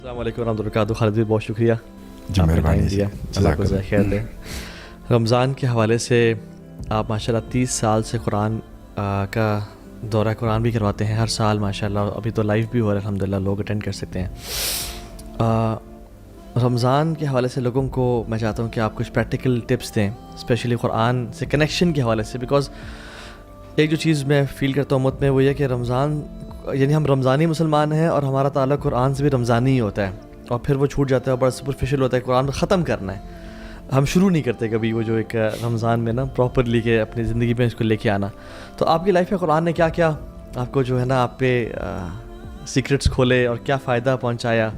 السلام علیکم ورحمۃ اللہ وبرکاتہ. خالد بھائی بہت شکریہ جی مہربانی دیا. اللہ کو جزائے خیر دے. رمضان کے حوالے سے آپ ماشاء اللہ 30 سال سے قرآن کا دورہ قرآن بھی کرواتے ہیں ہر سال ماشاء اللہ. ابھی تو لائیو بھی ہو رہا ہے الحمد للہ, لوگ اٹینڈ کر سکتے ہیں. رمضان کے حوالے سے لوگوں کو میں چاہتا ہوں کہ آپ کچھ پریکٹیکل ٹپس دیں, اسپیشلی قرآن سے کنیکشن کے حوالے سے. بیکاز ایک جو چیز میں فیل کرتا ہوں امت میں وہ یہ کہ رمضان یعنی ہم رمضانی مسلمان ہیں اور ہمارا تعلق قرآن سے بھی رمضانی ہی ہوتا ہے, اور پھر وہ چھوٹ جاتا ہے اور بڑا سپرفیشل ہوتا ہے. قرآن ختم کرنا ہے, ہم شروع نہیں کرتے کبھی وہ جو ایک رمضان میں نا پراپرلی کہ اپنی زندگی میں اس کو لے کے آنا. تو آپ کی لائف میں قرآن نے کیا کیا آپ کو جو ہے نا آپ پہ سیکرٹس کھولے اور کیا فائدہ پہنچایا,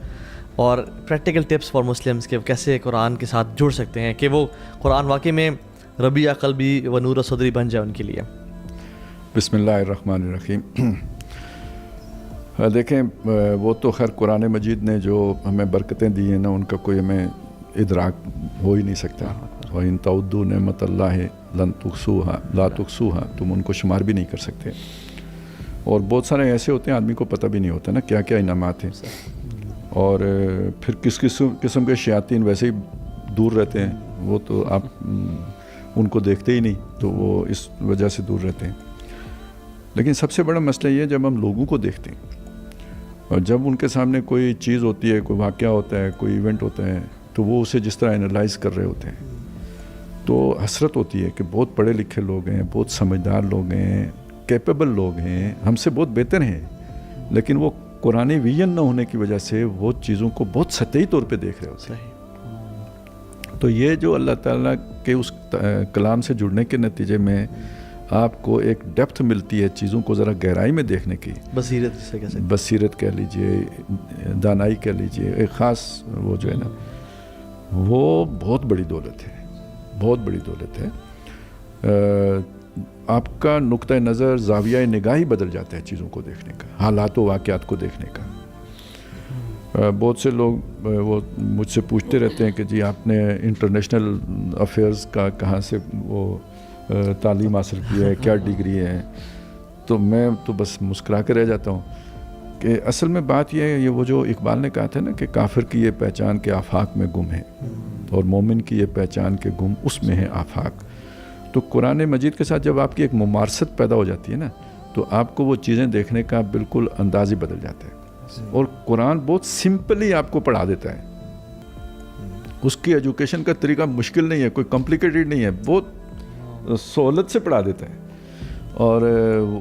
اور پریکٹیکل ٹپس فار مسلمس کہ کیسے قرآن کے ساتھ جڑ سکتے ہیں کہ وہ قرآن واقعی میں ربیع قلبی و نور صدری بن جائے ان کے لیے. بسم اللہ الرحمن الرحیم. دیکھیں وہ تو خیر قرآن مجید نے جو ہمیں برکتیں دی ہیں نا ان کا کوئی ہمیں ادراک ہو ہی نہیں سکتا. وَإِن تَعُدُّوا نِعْمَتَ اللَّهِ لَن تُحْصُوهَا لَا تُحْصُوهَا, تم ان کو شمار بھی نہیں کر سکتے. اور بہت سارے ایسے ہوتے ہیں آدمی کو پتہ بھی نہیں ہوتا نا کیا کیا انعامات ہیں, اور پھر کس قسم کے شیاطین ویسے ہی دور رہتے ہیں. وہ تو آپ ان کو دیکھتے ہی نہیں تو وہ اس وجہ سے دور رہتے ہیں. لیکن سب سے بڑا مسئلہ یہ ہے جب ہم لوگوں کو دیکھتے ہیں اور جب ان کے سامنے کوئی چیز ہوتی ہے, کوئی واقعہ ہوتا ہے, کوئی ایونٹ ہوتا ہے, تو وہ اسے جس طرح انالائز کر رہے ہوتے ہیں تو حسرت ہوتی ہے کہ بہت پڑھے لکھے لوگ ہیں, بہت سمجھدار لوگ ہیں, کیپیبل لوگ ہیں, ہم سے بہت بہتر ہیں, لیکن وہ قرآن ویژن نہ ہونے کی وجہ سے وہ چیزوں کو بہت سطحی طور پہ دیکھ رہے ہوتے ہیں. تو یہ جو اللہ تعالیٰ کے اس کلام سے جڑنے کے نتیجے میں آپ کو ایک ڈیپتھ ملتی ہے چیزوں کو ذرا گہرائی میں دیکھنے کی, بصیرت سے کہہ سکتے ہیں, بصیرت کہہ لیجئے, دانائی کہہ لیجئے, ایک خاص وہ جو ہے نا وہ بہت بڑی دولت ہے, بہت بڑی دولت ہے. آپ کا نقطہ نظر, زاویہ نگاہی بدل جاتا ہے چیزوں کو دیکھنے کا, حالات و واقعات کو دیکھنے کا. بہت سے لوگ وہ مجھ سے پوچھتے رہتے ہیں کہ جی آپ نے انٹرنیشنل افیئرز کا کہاں سے وہ تعلیم حاصل کی ہے, کیا ڈگری ہے. تو میں تو بس مسکرا کے رہ جاتا ہوں کہ اصل میں بات یہ ہے, یہ وہ جو اقبال نے کہا تھا نا کہ کافر کی یہ پہچان کے آفاق میں گم ہے اور مومن کی یہ پہچان کے گم اس میں ہے آفاق. تو قرآن مجید کے ساتھ جب آپ کی ایک ممارست پیدا ہو جاتی ہے نا تو آپ کو وہ چیزیں دیکھنے کا بالکل انداز ہی بدل جاتا ہے. اور قرآن بہت سمپلی آپ کو پڑھا دیتا ہے. اس کی ایجوکیشن کا طریقہ مشکل نہیں ہے, کوئی کمپلیکیٹڈ نہیں ہے, بہت سہولت سے پڑھا دیتا ہے. اور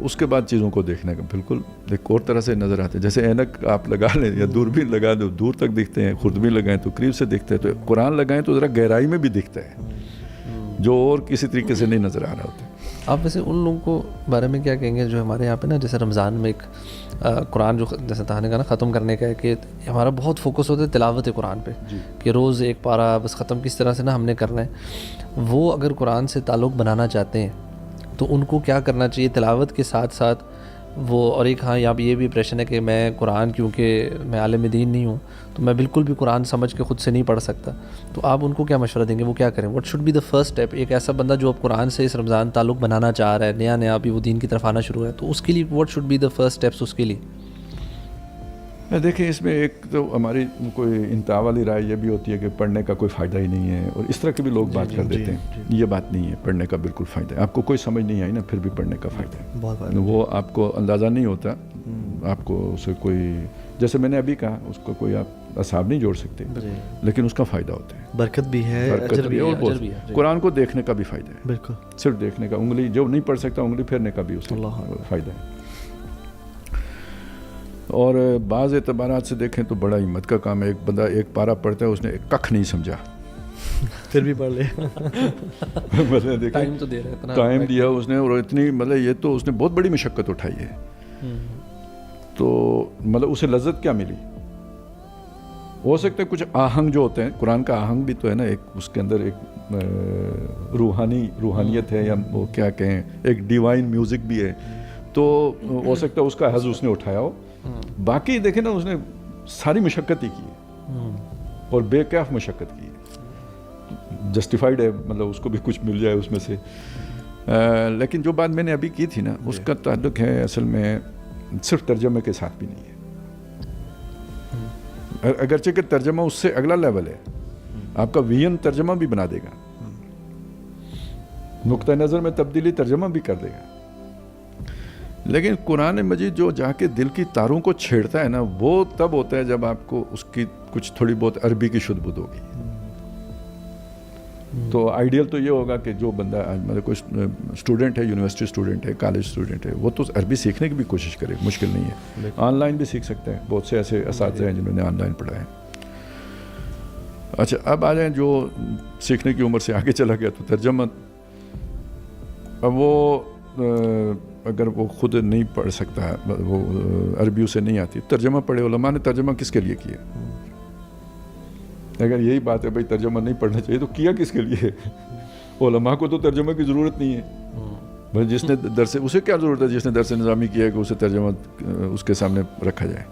اس کے بعد چیزوں کو دیکھنے کا بالکل ایک اور طرح سے نظر آتا ہے. جیسے اینک آپ لگا لیں یا دوربین لگا دو, دور تک دکھتے ہیں, خوردبین لگائیں تو قریب سے دکھتے ہیں, تو قرآن لگائیں تو ذرا گہرائی میں بھی دکھتا ہے جو اور کسی طریقے سے نہیں نظر آ رہا ہوتا ہے. آپ ویسے ان لوگوں کو بارے میں کیا کہیں گے جو ہمارے یہاں پہ نا جیسے رمضان میں ایک قرآن جو جیسے تانے کا نا ختم کرنے کا ہے کہ ہمارا بہت فوکس ہوتا ہے تلاوت قرآن پہ کہ روز ایک پارہ بس ختم کس طرح سے نا ہم نے کرنا ہے. وہ اگر قرآن سے تعلق بنانا چاہتے ہیں تو ان کو کیا کرنا چاہیے تلاوت کے ساتھ ساتھ وہ؟ اور ایک ہاں یہاں یہ بھی پریشن ہے کہ میں قرآن کیونکہ میں عالم دین نہیں ہوں تو میں بالکل بھی قرآن سمجھ کے خود سے نہیں پڑھ سکتا, تو آپ ان کو کیا مشورہ دیں گے, وہ کیا کریں؟ What should be the first step? ایک ایسا بندہ جو اب قرآن سے اس رمضان تعلق بنانا چاہ رہا ہے, نیا ابھی وہ دین کی طرف آنا شروع ہے, تو اس کے لیے what should be the first steps اس کے لیے؟ دیکھیں اس میں ایک تو ہماری کوئی انتہا والی رائے یہ بھی ہوتی ہے کہ پڑھنے کا کوئی فائدہ ہی نہیں ہے, اور اس طرح کے بھی لوگ بات کر دیتے ہیں. یہ بات نہیں ہے, پڑھنے کا بالکل فائدہ ہے. آپ کو کوئی سمجھ نہیں آئی نا پھر بھی پڑھنے کا فائدہ ہے. وہ آپ کو اندازہ نہیں ہوتا, آپ کو اسے کوئی, جیسے میں نے ابھی کہا, اس کو کوئی آپ اصحاب نہیں جوڑ سکتے, لیکن اس کا فائدہ ہوتا ہے, برکت بھی ہے, اجر بھی ہے. قرآن کو دیکھنے کا بھی فائدہ ہے, بالکل صرف دیکھنے کا, انگلی جو نہیں پڑھ سکتا انگلی پھیرنے کا بھی اس کا فائدہ ہے. اور بعض اعتبارات سے دیکھیں تو بڑا ہمت کا کام ہے. ایک بندہ ایک پارہ پڑھتا ہے, اس نے ایک ککھ نہیں سمجھا پھر بھی پڑھ لے. ٹائم تو دے رہا ہے, اتنا ٹائم دیا اس نے, اور اتنی مطلب یہ تو اس نے بہت بڑی مشقت اٹھائی ہے. تو مطلب اسے لذت کیا ملی؟ ہو سکتا ہے کچھ آہنگ جو ہوتے ہیں, قرآن کا آہنگ بھی تو ہے نا ایک, اس کے اندر ایک روحانیت ہے, یا وہ کیا کہیں, ایک ڈیوائن میوزک بھی ہے, تو ہو سکتا ہے اس کا حظ اس نے اٹھایا ہو. باقی دیکھیں نا اس نے ساری مشقت ہی کی ہے, اور بے کیف مشقت کی ہے, جسٹیفائڈ ہے, مطلب اس کو بھی کچھ مل جائے اس میں سے. لیکن جو بات میں نے ابھی کی تھی نا اس کا تعلق ہے اصل میں صرف ترجمے کے ساتھ بھی نہیں ہے. اگرچہ کہ ترجمہ اس سے اگلا لیول ہے, آپ کا ویژن ترجمہ بھی بنا دے گا, نقطہ نظر میں تبدیلی ترجمہ بھی کر دے گا. لیکن قرآن مجید جو جا کے دل کی تاروں کو چھیڑتا ہے نا, وہ تب ہوتا ہے جب آپ کو اس کی کچھ تھوڑی بہت عربی کی شدھ بدھ ہوگی. تو آئیڈیل تو یہ ہوگا کہ جو بندہ مطلب کوئی اسٹوڈنٹ ہے, یونیورسٹی اسٹوڈنٹ ہے, کالج اسٹوڈنٹ ہے, وہ تو عربی سیکھنے کی بھی کوشش کرے, مشکل نہیں ہے, آن لائن بھی سیکھ سکتے ہیں. بہت سے ایسے اساتذہ ہیں جنہوں نے آن لائن پڑھا ہے. اچھا, اب آ جائیں جو سیکھنے کی عمر سے آگے چلا گیا تو ترجمہ. اب وہ اگر وہ خود نہیں پڑھ سکتا, وہ عربی اسے نہیں آتی, ترجمہ پڑھے. علماء نے ترجمہ کس کے لیے کیا؟ اگر یہی بات ہے بھائی ترجمہ نہیں پڑھنا چاہیے تو کیا کس کے لیے؟ علماء کو تو ترجمہ کی ضرورت نہیں ہے بھائی. جس نے درس, اسے کیا ضرورت ہے جس نے درس نظامی کیا ہے کہ اسے ترجمہ اس کے سامنے رکھا جائے؟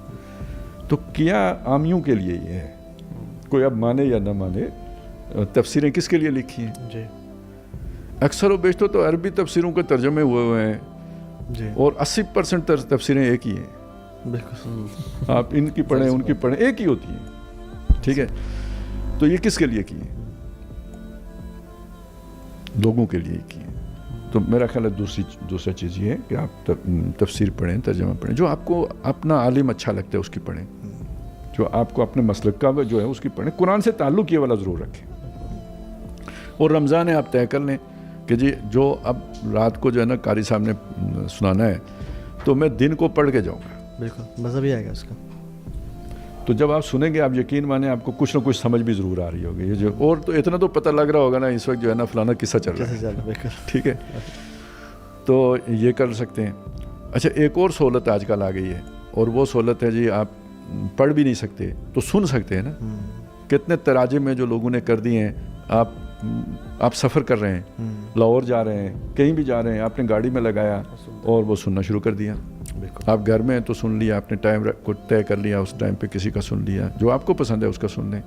تو کیا عامیوں کے لیے یہ ہے, کوئی اب مانے یا نہ مانے. تفسیریں کس کے لیے لکھی ہیں؟ جی, اکثر و بیشتر تو عربی تفسیروں کے ترجمے ہوئے ہیں جی, اور 80% تفسیریں ایک ہی ہیں. بالکل. آپ ان کی پڑھیں ان کی پڑھیں, ایک ہی ہوتی ہیں. ٹھیک ہے, تو یہ کس کے لیے کی ہیں؟ لوگوں کے لیے کی ہیں. تو میرا خیال ہے دوسرا چیز یہ ہے کہ آپ تفسیر پڑھیں, ترجمہ پڑھیں, جو آپ کو اپنا عالم اچھا لگتا ہے اس کی پڑھیں, جو آپ کو اپنے مسلک کا جو ہے اس کی پڑھیں. قرآن سے تعلق یہ والا ضرور رکھیں. اور رمضان ہے, آپ طے کر لیں کہ جی جو اب رات کو جو ہے نا قاری صاحب نے سنانا ہے تو میں دن کو پڑھ کے جاؤں گا. بالکل مزہ بھی آئے گا اس کا. تو جب آپ سنیں گے آپ یقین مانیں آپ کو کچھ نہ کچھ سمجھ بھی ضرور آ رہی ہوگی. یہ جو اور تو اتنا تو پتہ لگ رہا ہوگا نا اس وقت جو ہے نا فلانا قصہ چل رہا ہے. بالکل ٹھیک ہے, تو یہ کر سکتے ہیں. اچھا, ایک اور سہولت آج کل آ گئی ہے, اور وہ سہولت ہے جی آپ پڑھ بھی نہیں سکتے تو سن سکتے ہیں نا. کتنے تراجم میں جو لوگوں نے کر دیے ہیں. آپ سفر کر رہے ہیں, لاہور جا رہے ہیں, کہیں بھی جا رہے ہیں, آپ نے گاڑی میں لگایا اور وہ سننا شروع کر دیا. آپ گھر میں ہیں تو سن لیا, آپ نے ٹائم کو طے کر لیا, اس ٹائم پہ کسی کا سن لیا, جو آپ کو پسند ہے اس کا سن لیں.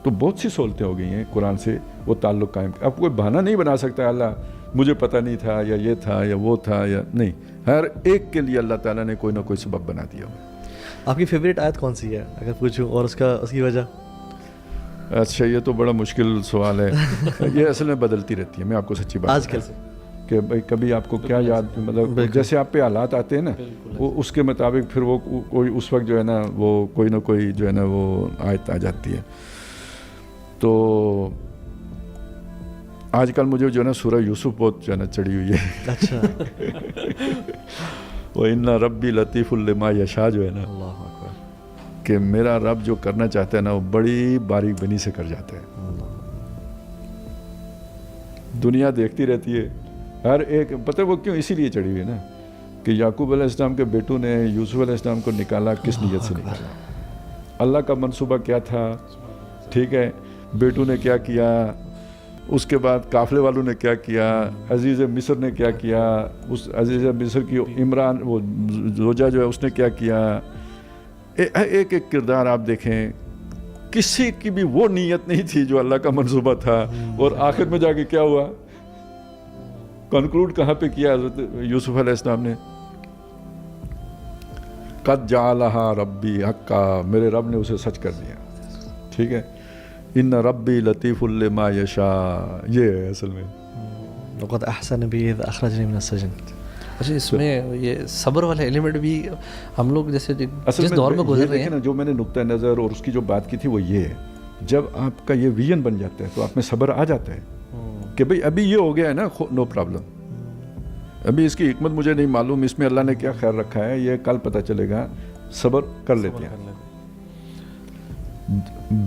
تو بہت سی سہولتیں ہو گئی ہیں قرآن سے وہ تعلق قائم. اب کوئی بہانہ نہیں بنا سکتا اللہ مجھے پتہ نہیں تھا یا یہ تھا یا وہ تھا یا نہیں. ہر ایک کے لیے اللہ تعالیٰ نے کوئی نہ کوئی سبب بنا دیا ہوا. آپ کی فیوریٹ آیت کون سی ہے اگر پوچھوں, اور اس کی وجہ؟ اچھا, یہ تو بڑا مشکل سوال ہے. یہ اصل میں بدلتی رہتی ہے. میں آپ کو سچی بات آج کل سے کہ بھائی کبھی آپ کو کیا یاد, مطلب جیسے آپ پہ حالات آتے ہیں نا وہ اس کے مطابق پھر وہ کوئی اس وقت جو ہے نا وہ کوئی نہ کوئی جو ہے نا وہ آیت آ جاتی ہے. تو آج کل مجھے جو ہے نا سورہ یوسف بہت جو ہے نا چڑھی ہوئی ہے. اچھا. وَإِنَّ رَبِّي لَطِيفٌ لِمَا يَشَاءُ جو ہے نا, اللہ اکبر, کہ میرا رب جو کرنا چاہتا ہے نا وہ بڑی باریک بنی سے کر جاتا ہے. دنیا دیکھتی رہتی ہے ہر ایک, پتہ وہ کیوں اسی لیے چڑھی ہوئی ہے نا کہ یعقوب علیہ السلام کے بیٹوں نے یوسف علیہ السلام کو نکالا کس نیت سے نکالا, اللہ کا منصوبہ کیا تھا. ٹھیک ہے, بیٹوں نے کیا کیا, اس کے بعد قافلے والوں نے کیا کیا, عزیز مصر نے کیا کیا, اس عزیز مصر کی عمران وہ زوجہ جو ہے اس نے کیا کیا. ایک ایک کردار آپ دیکھیں, کسی کی بھی وہ نیت نہیں تھی جو اللہ کا منصوبہ تھا. اور آخر میں جا کے کیا ہوا, کنکلوڈ کہاں پہ کیا حضرت یوسف علیہ السلام نے, قد جعلہا ربی حقا, میرے رب نے اسے سچ کر دیا. ٹھیک ہے, ان ربی لطیف لما یشاء, یہ ہے اصل میں. لقد احسن بی اذ اخرجنی من السجن. اچھا, اس میں یہ صبر والا ایلیمنٹ بھی ہم لوگ جیسے جس دور میں گزر رہے ہیں, جو میں نے نقطہ نظر اور اس کی جو بات کی تھی وہ یہ ہے, جب آپ کا یہ ویژن بن جاتا ہے تو آپ میں صبر آ جاتا ہے کہ بھئی ابھی یہ ہو گیا ہے نا, نو پرابلم, ابھی اس کی حکمت مجھے نہیں معلوم, اس میں اللہ نے کیا خیر رکھا ہے یہ کل پتہ چلے گا, صبر کر لیتے ہیں.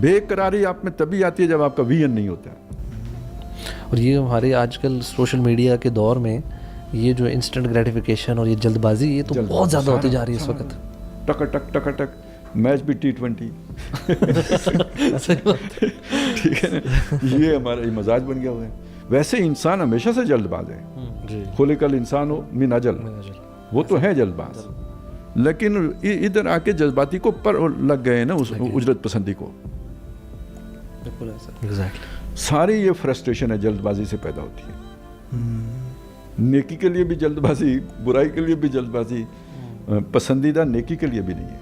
بے قراری آپ میں تبھی آتی ہے جب آپ کا ویژن نہیں ہوتا. اور یہ ہمارے آج کل سوشل میڈیا کے دور میں یہ جو انسٹنٹ گریٹیفیکیشن اور یہ جلد بازی یہ تو بہت زیادہ ہوتی جا رہی ہے اس وقت. ٹک ٹک ٹک ٹک, میچ بھی T20. ٹھیک ہے نا, یہ ہمارا مزاج بن گیا ہوا ہے. ویسے انسان ہمیشہ سے جلد باز ہے, خلق الانسان من عجل, وہ تو ہے جلد باز, لیکن ادھر آ کے جذباتی کو پر لگ گئے نا, اس اجرت پسندی کو. ساری یہ فرسٹریشن ہے جلد بازی سے پیدا ہوتی ہے. نیکی کے لیے بھی جلد بازی, برائی کے لیے بھی جلد بازی, پسندیدہ نیکی کے لیے بھی نہیں ہے.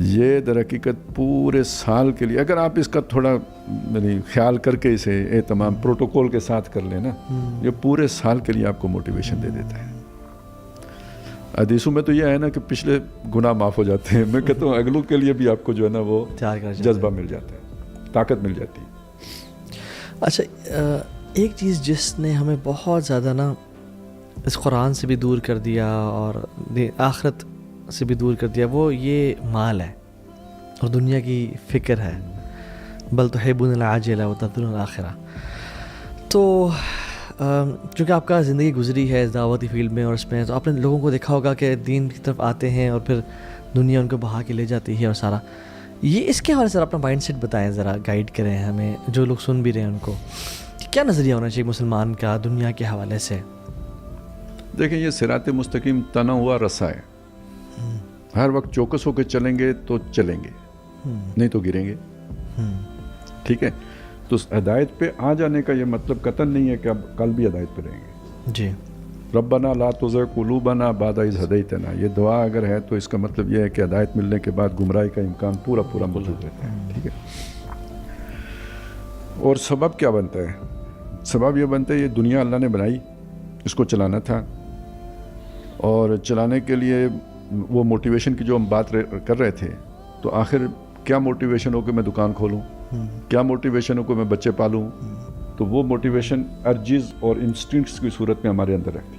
یہ در حقیقت پورے سال کے لیے اگر آپ اس کا تھوڑا یعنی خیال کر کے اسے اہتمام پروٹوکول کے ساتھ کر لیں نا، یہ پورے سال کے لیے آپ کو موٹیویشن دے دیتا ہے. حدیثوں میں تو یہ ہے نا کہ پچھلے گناہ معاف ہو جاتے ہیں، میں کہتا ہوں اگلوں کے لیے بھی آپ کو جو ہے نا وہ جذبہ مل جاتا ہے، طاقت مل جاتی ہے. اچھا ایک چیز جس نے ہمیں بہت زیادہ نا اس قرآن سے بھی دور کر دیا اور آخرت سے بھی دور کر دیا، وہ یہ مال ہے اور دنیا کی فکر ہے. بل تحبون العاجلہ وتذرون الآخرہ. تو چونکہ آپ کا زندگی گزری ہے اس دعوتی فیلڈ میں اور اس میں، تو آپ نے لوگوں کو دیکھا ہوگا کہ دین کی طرف آتے ہیں اور پھر دنیا ان کو بہا کے لے جاتی ہے اور سارا یہ. اس کے حوالے سے اپنا مائنڈ سیٹ بتائیں، ذرا گائیڈ کریں ہمیں جو لوگ سن بھی رہے ہیں ان کو، کیا نظریہ ہونا چاہیے مسلمان کا دنیا کے حوالے سے؟ دیکھیں یہ صراط مستقیم تنا ہوا رسا ہے، ہر وقت چوکس ہو کے چلیں گے تو چلیں گے، نہیں تو گریں گے. ٹھیک ہے، تو ہدایت پہ آ جانے کا یہ مطلب قطعاً نہیں ہے کہ اب کل بھی ہدایت پہ رہیں گے. جی. ربنا لا تزغ قلوبنا بعد اذ ہدیتنا، یہ دعا اگر ہے تو اس کا مطلب یہ ہے کہ ہدایت ملنے کے بعد گمراہی کا امکان پورا موجود رہتا ہے. ٹھیک ہے، اور سبب کیا بنتا ہے؟ سبب یہ بنتا ہے یہ دنیا اللہ نے بنائی، اس کو چلانا تھا، اور چلانے کے لیے وہ موٹیویشن کی جو ہم بات کر رہے تھے، تو آخر کیا موٹیویشن ہو کہ میں دکان کھولوں، کیا موٹیویشن ہو کہ میں بچے پالوں؟ تو وہ موٹیویشن ارجز اور انسٹنکٹس کی صورت میں ہمارے اندر رکھتی،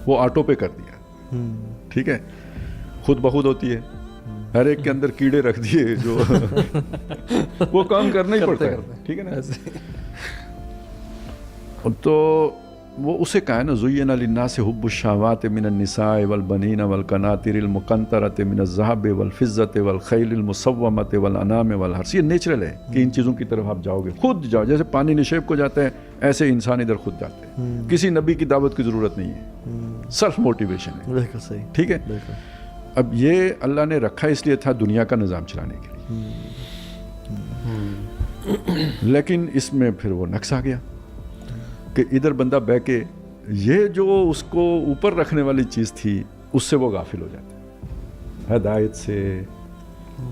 وہ آٹو پہ کر دیا. ٹھیک ہے، خود بخود ہوتی ہے، ہر ایک کے اندر کیڑے رکھ دیے جو وہ کام کرنا ہی پڑتا ہے. ٹھیک ہے نا، تو وہ اسے کہا ہے نا زُيِّنَ لِلنَّاسِ حُبُّ الشَّهَوَاتِ مِنَ النِّسَاءِ وَالْبَنِينَ وَالْقَنَاطِرِ الْمُقَنطَرَةِ مِنَ الذَّهَبِ وَالْفِضَّةِ وَالْخَيْلِ الْمُسَوَّمَةِ وَالْأَنْعَامِ وَالْحَرْثِ. یہ نیچرل ہے کہ ان چیزوں کی طرف آپ جاؤ گے، خود جاؤ، جیسے پانی نشیب کو جاتا ہے ایسے انسان ادھر خود جاتے ہیں. کسی نبی کی دعوت کی ضرورت نہیں ہے، سیلف موٹیویشن ہے. بالکل صحیح. ٹھیک ہے، اب یہ اللہ نے رکھا اس لیے تھا دنیا کا نظام چلانے کے لیے، لیکن اس میں پھر وہ نقص آ گیا کہ ادھر بندہ بہ کے یہ جو اس کو اوپر رکھنے والی چیز تھی اس سے وہ غافل ہو جاتا ہے، ہدایت سے.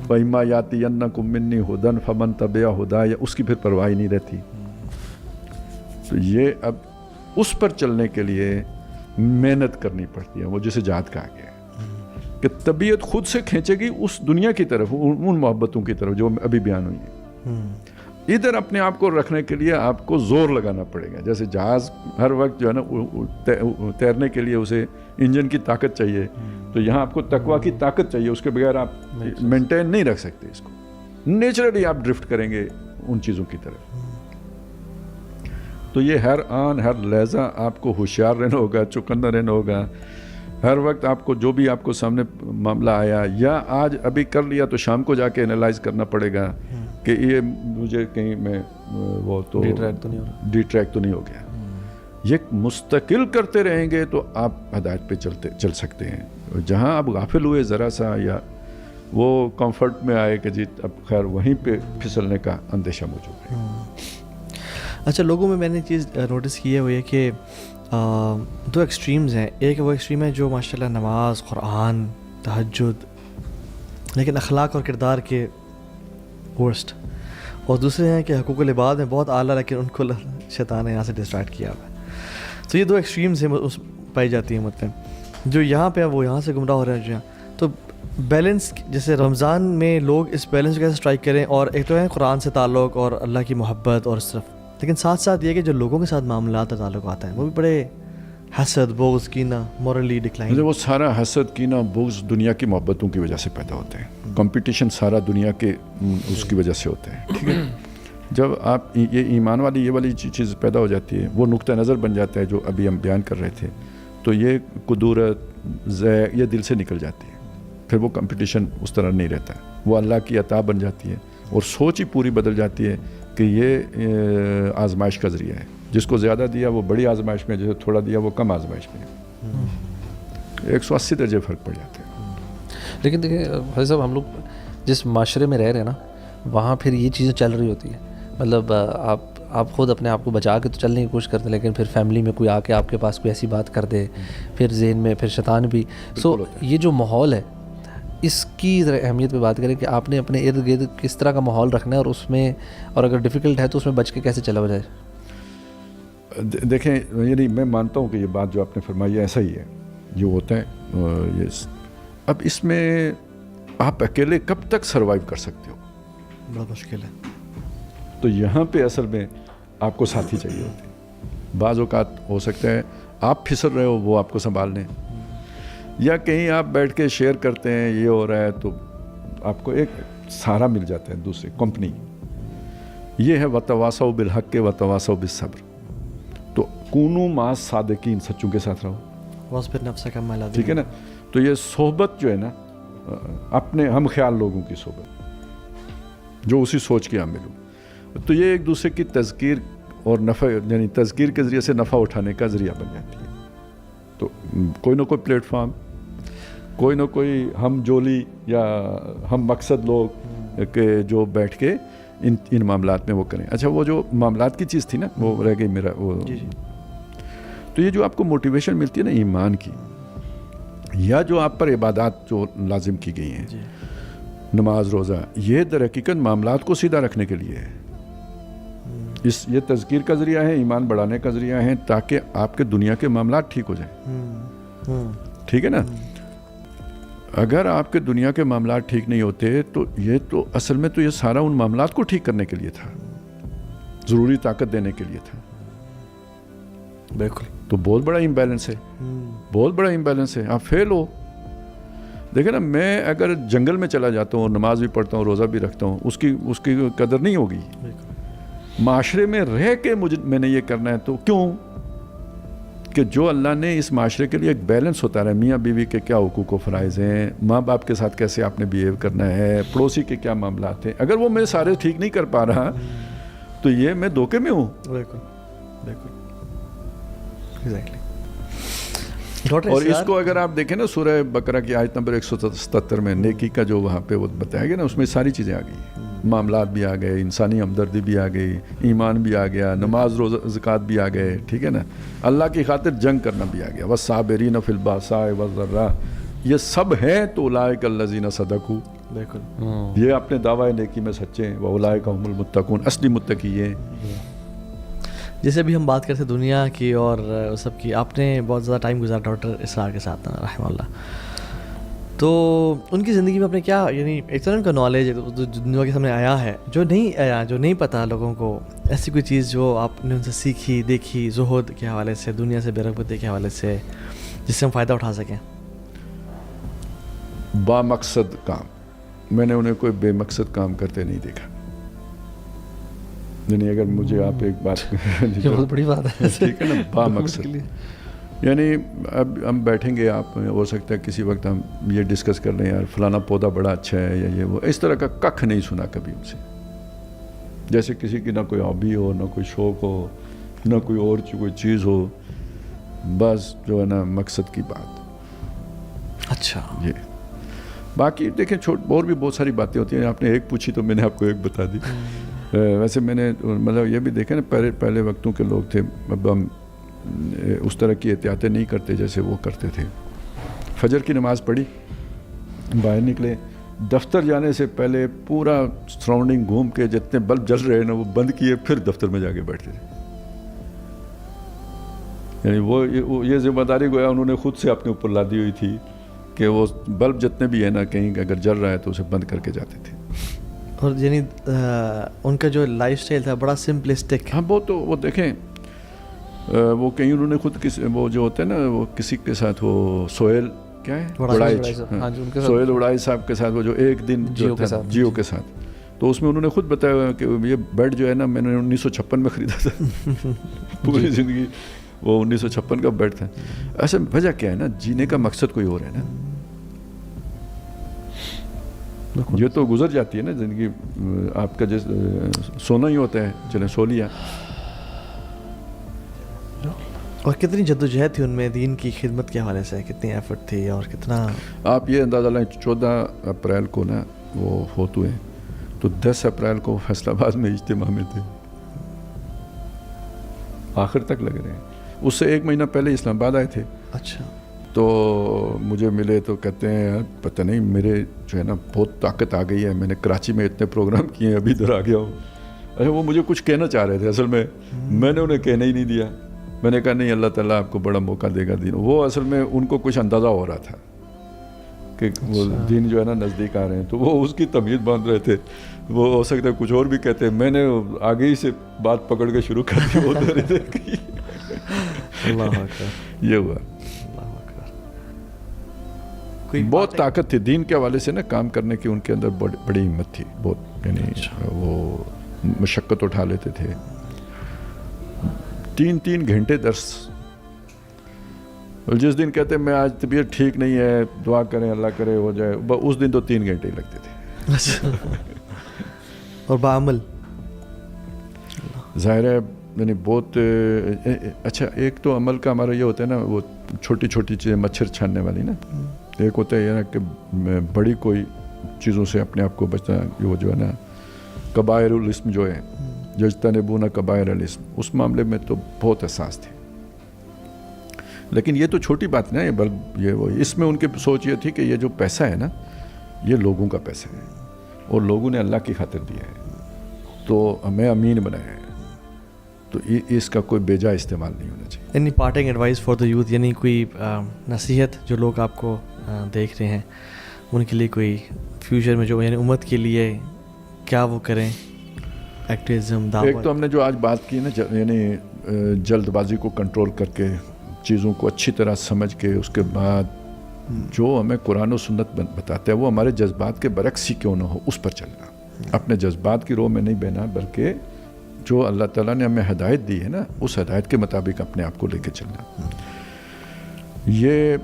وَإِمَّا يَأْتِيَنَّكُم مِّنِّي هُدًى فَمَن تَبِعَ هُدَايَ، اس کی پھر پرواہ نہیں رہتی. تو یہ اب اس پر چلنے کے لیے محنت کرنی پڑتی ہے، وہ جسے جہاد کہا گیا ہے کہ طبیعت خود سے کھینچے گی اس دنیا کی طرف، ان محبتوں کی طرف جو ابھی بیان ہوئی ہیں. ادھر اپنے آپ کو رکھنے کے لیے آپ کو زور لگانا پڑے گا. جیسے جہاز ہر وقت جو ہے نا تیرنے کے لیے اسے انجن کی طاقت چاہیے، تو یہاں آپ کو تقویٰ کی طاقت چاہیے، اس کے بغیر آپ مینٹین نہیں رکھ سکتے اس کو. نیچرلی آپ ڈرفٹ کریں گے ان چیزوں کی طرف. تو یہ ہر آن ہر لہجہ آپ کو ہوشیار رہنا ہوگا، چوکنا رہنا ہوگا. ہر وقت آپ کو جو بھی آپ کو سامنے معاملہ آیا یا آج ابھی کر لیا تو شام کو جا کے انالائز کرنا پڑے گا کہ یہ مجھے کہیں میں وہ تو ڈیٹریکٹ تو نہیں ہو گیا. یہ مستقل کرتے رہیں گے تو آپ ہدایت پہ چل سکتے ہیں. جہاں آپ غافل ہوئے ذرا سا یا وہ کمفرٹ میں آئے کہ جی اب خیر وہیں پہ پھسلنے کا اندیشہ موجود ہے. اچھا لوگوں میں نے چیز نوٹس کی ہے وہ یہ کہ دو ایکسٹریمز ہیں. ایک وہ ایکسٹریم ہے جو ماشاءاللہ نماز، قرآن، تہجد، لیکن اخلاق اور کردار کے ورسٹ، اور دوسرے ہیں کہ حقوق العباد میں بہت اعلیٰ لیکن ان کو شیطان نے یہاں سے ڈسٹریکٹ کیا ہوا ہے. تو یہ دو ایکسٹریمز ہیں پائی جاتی ہیں امت میں، جو یہاں پہ وہ یہاں سے گمراہ ہو رہے ہیں. جو یہاں تو بیلنس، جیسے رمضان میں لوگ اس بیلنس کو کیسے اسٹرائک کریں، اور ایک تو ہے قرآن سے تعلق اور اللہ کی محبت اور صرف، لیکن ساتھ ساتھ یہ کہ جو لوگوں کے ساتھ معاملات اور تعلق آتا ہے وہ بھی بڑے حسد، بغض، کینہ، مورلی ڈکلائن. وہ سارا حسد، کینہ، بغض دنیا کی محبتوں کی وجہ سے پیدا ہوتے ہیں. کمپٹیشن سارا دنیا کے اس کی وجہ سے ہوتا ہے. ٹھیک ہے، جب آپ یہ ایمان والی یہ والی چیز پیدا ہو جاتی ہے، وہ نقطہ نظر بن جاتا ہے جو ابھی ہم بیان کر رہے تھے، تو یہ قدورت یہ دل سے نکل جاتی ہے. پھر وہ کمپٹیشن اس طرح نہیں رہتا، وہ اللہ کی عطا بن جاتی ہے، اور سوچ ہی پوری بدل جاتی ہے کہ یہ آزمائش کا ذریعہ ہے. جس کو زیادہ دیا وہ بڑی آزمائش میں، جسے تھوڑا دیا وہ کم آزمائش میں. 180 درجے فرق پڑ جاتے ہیں. لیکن دیکھیں حضرت صاحب، ہم لوگ جس معاشرے میں رہ رہے ہیں نا، وہاں پھر یہ چیزیں چل رہی ہوتی ہیں. مطلب آپ خود اپنے آپ کو بچا کے تو چلنے کی کوشش کرتے ہیں، لیکن پھر فیملی میں کوئی آ کے آپ کے پاس کوئی ایسی بات کر دے، پھر ذہن میں پھر شیطان بھی. سو یہ جو ماحول ہے، اس کی اہمیت پہ بات کریں کہ آپ نے اپنے ارد گرد کس طرح کا ماحول رکھنا ہے اور اس میں، اور اگر ڈیفیکلٹ ہے تو اس میں بچ کے کیسے چلا جائے؟ دیکھیں یعنی میں مانتا ہوں کہ یہ بات جو آپ نے فرمائی ہے ایسا ہی ہے جو ہوتا ہے. اب اس میں آپ اکیلے کب تک سروائیو کر سکتے ہو؟ بڑا مشکل ہے. تو یہاں پہ اصل میں آپ کو ساتھی چاہیے ہوتے ہیں. بعض اوقات ہو سکتا ہے آپ پھسل رہے ہو وہ آپ کو سنبھال لیں، یا کہیں آپ بیٹھ کے شیئر کرتے ہیں یہ ہو رہا ہے تو آپ کو ایک سہارا مل جاتا ہے دوسرے کمپنی. یہ ہے وتواصوا بالحق وتواصوا بالصبر. تو کونوا مع الصادقین، سچوں کے ساتھ رہو. واصبر نفسک مع الذین، ٹھیک ہے نا. تو یہ صحبت جو ہے نا اپنے ہم خیال لوگوں کی صحبت جو اسی سوچ کے عامل ہوں، تو یہ ایک دوسرے کی تذکیر اور نفع، یعنی تذکیر کے ذریعے سے نفع اٹھانے کا ذریعہ بن جاتی ہے. تو کوئی نہ کوئی پلیٹ فارم، کوئی نہ کوئی ہم جولی یا ہم مقصد لوگ کہ جو بیٹھ کے ان معاملات میں وہ کریں. اچھا وہ جو معاملات کی چیز تھی نا وہ رہ گئی میرا وہ. تو یہ جو آپ کو موٹیویشن ملتی ہے نا ایمان کی، یا جو آپ پر عبادات جو لازم کی گئی ہیں، نماز روزہ، یہ در حقیقت معاملات کو سیدھا رکھنے کے لیے ہے. یہ تذکیر کا ذریعہ ہے، ایمان بڑھانے کا ذریعہ ہے، تاکہ آپ کے دنیا کے معاملات ٹھیک ہو جائیں. ٹھیک ہے نا. اگر آپ کے دنیا کے معاملات ٹھیک نہیں ہوتے تو یہ تو اصل میں تو یہ سارا ان معاملات کو ٹھیک کرنے کے لیے تھا، ضروری طاقت دینے کے لیے تھا. بالکل. تو بہت بڑا امبیلنس ہے، بہت بڑا امبیلنس ہے. آپ فیل ہو. دیکھیں نا، میں اگر جنگل میں چلا جاتا ہوں، نماز بھی پڑھتا ہوں، روزہ بھی رکھتا ہوں، اس کی قدر نہیں ہوگی. معاشرے میں رہ کے میں نے یہ کرنا ہے. تو کیوں کہ جو اللہ نے اس معاشرے کے لیے ایک بیلنس ہوتا رہا، میاں بیوی کے کیا حقوق و فرائض ہیں، ماں باپ کے ساتھ کیسے آپ نے بیہیو کرنا ہے، پڑوسی کے کیا معاملات ہیں، اگر وہ میں سارے ٹھیک نہیں کر پا رہا تو یہ میں دھوکے میں ہوں. بالکل بالکل. اور اس کو اگر آپ دیکھیں نا سورہ بقرہ کی آیت نمبر 177 میں نیکی کا جو وہاں پہ وہ بتایا گیا نا، اس میں ساری چیزیں آ گئی. معاملات بھی آ گئے، انسانی ہمدردی بھی آ گئی، ایمان بھی آ گیا، نماز روزہ زکوٰۃ بھی آ گئے. ٹھیک ہے نا. اللہ کی خاطر جنگ کرنا بھی آ گیا. والصابرین فی الباساء والضراء، یہ سب ہیں. تو اولئک الذین صدقوا، بالکل یہ اپنے دعوی نیکی میں سچے ہیں. واولئک هم المتقون، اصلی متقی ہیں. جیسے بھی ہم بات کرتے دنیا کی اور سب کی، آپ نے بہت زیادہ ٹائم گزارا ڈاکٹر اسرار کے ساتھ رحمہ اللہ. تو ان کی زندگی میں اپنے کیا، یعنی ایک طرح ان کا نالج جو دنیا کے سامنے آیا ہے، جو نہیں آیا، جو نہیں پتہ لوگوں کو، ایسی کوئی چیز جو آپ نے ان سے سیکھی، دیکھی، زہد کے حوالے سے، دنیا سے بے رغبتی کے حوالے سے، جس سے ہم فائدہ اٹھا سکیں؟ با مقصد کام. میں نے انہیں کوئی بے مقصد کام کرتے نہیں دیکھا. یعنی اگر مجھے آپ ایک بات یہ بہت بڑی بات ہے. ٹھیک ہے نا. با مقصد، یعنی اب ہم بیٹھیں گے، آپ ہو سکتا ہے کسی وقت ہم یہ ڈسکس کر رہے ہیں، یار فلانا پودا بڑا اچھا ہے یا یہ وہ، اس طرح کا ککھ نہیں سنا کبھی ان سے. جیسے کسی کی نہ کوئی ہابی ہو، نہ کوئی شوق ہو، نہ کوئی اور کوئی چیز ہو، بس جو ہے نا مقصد کی بات. اچھا. یہ باقی دیکھیں اور بھی بہت ساری باتیں ہوتی ہیں. آپ نے ایک پوچھی تو میں نے آپ کو ایک بتا دی. ویسے میں نے مطلب یہ بھی دیکھا نا، پہلے وقتوں کے لوگ تھے، اب ہم اس طرح کی احتیاطیں نہیں کرتے جیسے وہ کرتے تھے. فجر کی نماز پڑھی، باہر نکلے، دفتر جانے سے پہلے پورا سراؤنڈنگ گھوم کے جتنے بلب جل رہے ہیں نا وہ بند کیے، پھر دفتر میں جا کے بیٹھتے تھے. یعنی وہ یہ ذمہ داری گویا انہوں نے خود سے اپنے اوپر لا دی ہوئی تھی کہ وہ بلب جتنے بھی ہیں نا کہیں اگر جل رہا ہے تو اسے بند کر کے جاتے تھے. اور یعنی ان کا جو لائف سٹائل تھا بڑا سمپلسٹک. ہاں وہ دیکھیں، وہ کہیں انہوں نے خود وہ جو ہوتے ہیں نا، وہ کسی کے ساتھ وہ سہیل کیا ہے، سہیل وڑائی صاحب کے ساتھ وہ جو ایک دن جیو کے ساتھ، تو اس میں انہوں نے خود بتایا کہ یہ بیڈ جو ہے نا میں نے 1956 میں خریدا تھا. پوری زندگی وہ 1956 کا بیڈ تھا. ایسا وجہ کیا ہے نا، جینے کا مقصد کوئی اور ہے نا. یہ تو گزر جاتی ہے نا زندگی، آپ کا جیسے سونا ہی ہوتا ہے، چلیں سو لیا. اور کتنی جدوجہد تھی ان میں دین کی خدمت کے حوالے سے، کتنی ایفرٹ تھی اور کتنا. آپ یہ اندازہ لیں 14 اپریل کو نا وہ فوت ہوئے، تو 10 اپریل کو فیصل آباد میں اجتماع میں تھے، آخر تک لگ رہے ہیں. اس سے 1 مہینہ پہلے اسلام آباد آئے تھے. اچھا. تو مجھے ملے تو کہتے ہیں یار پتہ نہیں میرے جو ہے نا بہت طاقت آ گئی ہے, میں نے کراچی میں اتنے پروگرام کیے ہیں, ابھی ادھر آ گیا ہوں. اچھا وہ مجھے کچھ کہنا چاہ رہے تھے, اصل میں نے انہیں کہنے ہی نہیں دیا. میں نے کہا نہیں اللہ تعالیٰ آپ کو بڑا موقع دے گا دین. وہ اصل میں ان کو کچھ اندازہ ہو رہا تھا کہ وہ دین جو ہے نا نزدیک آ رہے ہیں, تو وہ اس کی تمیز باندھ رہے تھے. وہ ہو سکتا ہے کچھ اور بھی کہتے ہیں, میں نے آگے ہی سے بات پکڑ کے شروع کر دی. وہ اللہ اکبر, یہ ہوا. بہت طاقت تھی دین کے حوالے سے نا, کام کرنے کی ان کے اندر بڑی ہمت تھی بہت. یعنی وہ مشقت اٹھا لیتے تھے. 3 گھنٹے درس. جس دن کہتے میں آج طبیعت ٹھیک نہیں ہے, دعا کریں اللہ کرے ہو جائے, اس دن تو 3 گھنٹے ہی لگتے تھے. اور بعمل ظاہر ہے یعنی بہت اچھا. ایک تو عمل کا ہمارا یہ ہوتا ہے نا, وہ چھوٹی چھوٹی چیزیں مچھر چھاننے والی نا. ایک ہوتا ہے یہ نا کہ بڑی کوئی چیزوں سے اپنے آپ کو بچنا, وہ جو ہے نا کبائر الاسم جو ہے, یجتنبون کبائر الاسم, اس معاملے میں تو بہت احساس تھے. لیکن یہ تو چھوٹی بات نا, یہ وہ اس میں ان کی سوچ یہ تھی کہ یہ جو پیسہ ہے نا یہ لوگوں کا پیسہ ہے اور لوگوں نے اللہ کی خاطر دیا ہے, تو ہمیں امین بنایا ہے, تو اس کا کوئی بیجا استعمال نہیں ہونا چاہیے. Any parting advice for the youth, یعنی کوئی نصیحت جو لوگ آپ کو دیکھ رہے ہیں ان کے لیے, کوئی فیوچر میں جو یعنی امت کے لیے کیا وہ کریں, ایکٹیویزم, دعوت. ایک تو ہم نے جو آج بات کی نا, یعنی جلد بازی کو کنٹرول کر کے چیزوں کو اچھی طرح سمجھ کے اس کے بعد جو ہمیں قرآن و سنت بتاتا ہے وہ ہمارے جذبات کے برعکس ہی کیوں نہ ہو اس پر چلنا. اپنے جذبات کی روح میں نہیں بہنا, بلکہ جو اللہ تعالیٰ نے ہمیں ہدایت دی ہے نا اس ہدایت کے مطابق اپنے آپ کو لے کے چلنا. یہ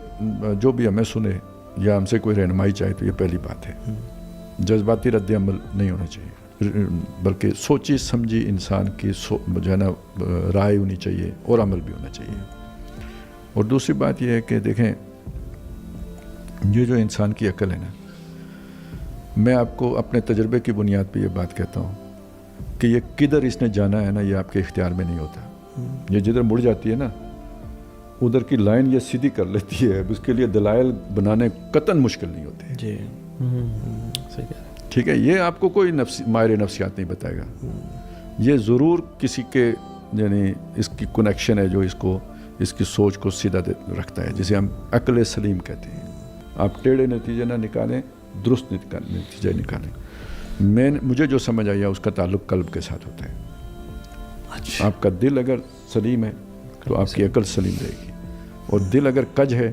جو بھی ہمیں سنے یا ہم سے کوئی رہنمائی چاہے تو یہ پہلی بات ہے. جذباتی رد عمل نہیں ہونا چاہیے, بلکہ سوچی سمجھی انسان کی جو ہے نا رائے ہونی چاہیے اور عمل بھی ہونا چاہیے. اور دوسری بات یہ ہے کہ دیکھیں یہ جو انسان کی عقل ہے نا, میں آپ کو اپنے تجربے کی بنیاد پہ یہ بات کہتا ہوں کہ یہ کدھر اس نے جانا ہے نا یہ آپ کے اختیار میں نہیں ہوتا. یہ جدھر مڑ جاتی ہے نا ادھر کی لائن یہ سیدھی کر لیتی ہے. اس کے لیے دلائل بنانے قطعاً مشکل نہیں ہوتے. جی صحیح کہہ رہے ہیں. ٹھیک ہے, یہ آپ کو کوئی ماہر نفسیات نہیں بتائے گا. یہ ضرور کسی کے یعنی اس کی کنیکشن ہے جو اس کی سوچ کو سیدھا رکھتا ہے, جسے ہم عقل سلیم کہتے ہیں. آپ ٹیڑھے نتیجے نہ نکالیں, درست نتیجے نکالیں. مجھے جو سمجھ آیا اس کا تعلق قلب کے ساتھ ہوتا ہے. اچھا, آپ کا دل اگر سلیم ہے تو آپ کی عقل سلیم رہے گی, اور دل اگر کج ہے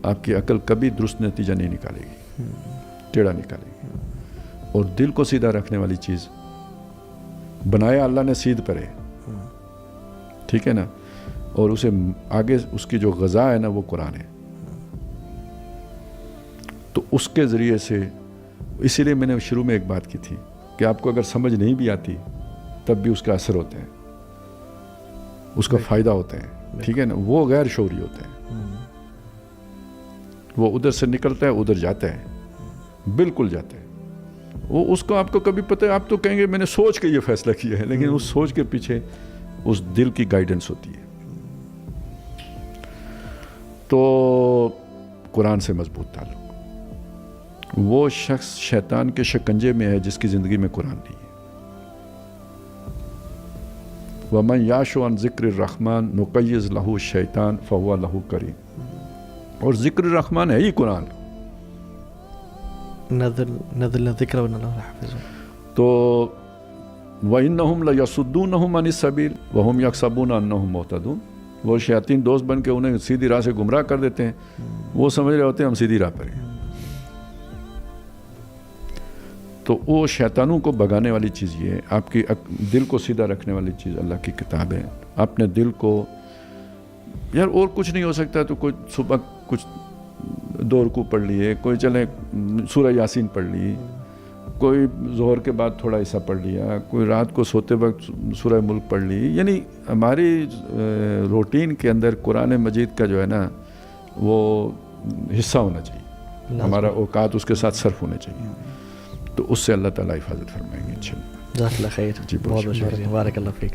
آپ کی عقل کبھی درست نتیجہ نہیں نکالے گی, ٹیڑھا نکالے گی. اور دل کو سیدھا رکھنے والی چیز بنایا اللہ نے سیدھ پر ہے, ٹھیک ہے نا, اور اسے آگے اس کی جو غذا ہے نا وہ قرآن ہے. تو اس کے ذریعے سے, اسی لیے میں نے شروع میں ایک بات کی تھی کہ آپ کو اگر سمجھ نہیں بھی آتی تب بھی اس کا اثر ہوتا ہے, اس کا فائدہ ہوتا ہے, ٹھیک ہے نا. وہ غیر شعوری ہوتا ہے, وہ ادھر سے نکلتا ہے ادھر جاتا ہے, بالکل جاتا ہے. وہ اس کو آپ کو کبھی پتہ ہے, آپ تو کہیں گے میں نے سوچ کے یہ فیصلہ کیا ہے, لیکن اس سوچ کے پیچھے اس دل کی گائیڈنس ہوتی ہے. تو قرآن سے مضبوط تعلق. وہ شخص شیطان کے شکنجے میں ہے جس کی زندگی میں قرآن نہیں ہے. وَمَنْ يَعْشُ عَنْ ذِكْرِ الرَّحْمَنِ نُقَيِّضْ لَهُ الشَّيْطَانُ فَهُوَ لَهُ قَرِينٌ. اور ذکر الرحمن ہے ہی قرآن. نزل ذکر و اللہ حافظ. تو وَإِنَّهُمْ لَيَصُدُّونَهُمْ عَنِ السَّبِيلِ وَهُمْ يَحْسَبُونَ أَنَّهُمْ مُهْتَدُونَ. وہ شیاطین دوست بن کے انہیں سیدھی راہ سے گمراہ کر دیتے ہیں, وہ سمجھ رہے ہوتے ہیں ہم سیدھی راہ پر ہیں. تو وہ شیطانوں کو بھگانے والی چیز یہ ہے, آپ کی دل کو سیدھا رکھنے والی چیز اللہ کی کتاب ہے. اپنے دل کو یار اور کچھ نہیں ہو سکتا تو کوئی صبح کچھ 2 رکوع پڑھ لیے, کوئی چلے سورہ یاسین پڑھ لی, کوئی ظہر کے بعد تھوڑا حصہ پڑھ لیا, کوئی رات کو سوتے وقت سورہ ملک پڑھ لی. یعنی ہماری روٹین کے اندر قرآن مجید کا جو ہے نا وہ حصہ ہونا چاہیے, ہمارا اوقات اس کے ساتھ صرف ہونے چاہیے. تو اس سے اللہ تعالیٰ حفاظت فرمائیں گے انشاءاللہ. جزاک اللہ خیر. جی بہت بہت شکریہ. بارک اللہ فیک.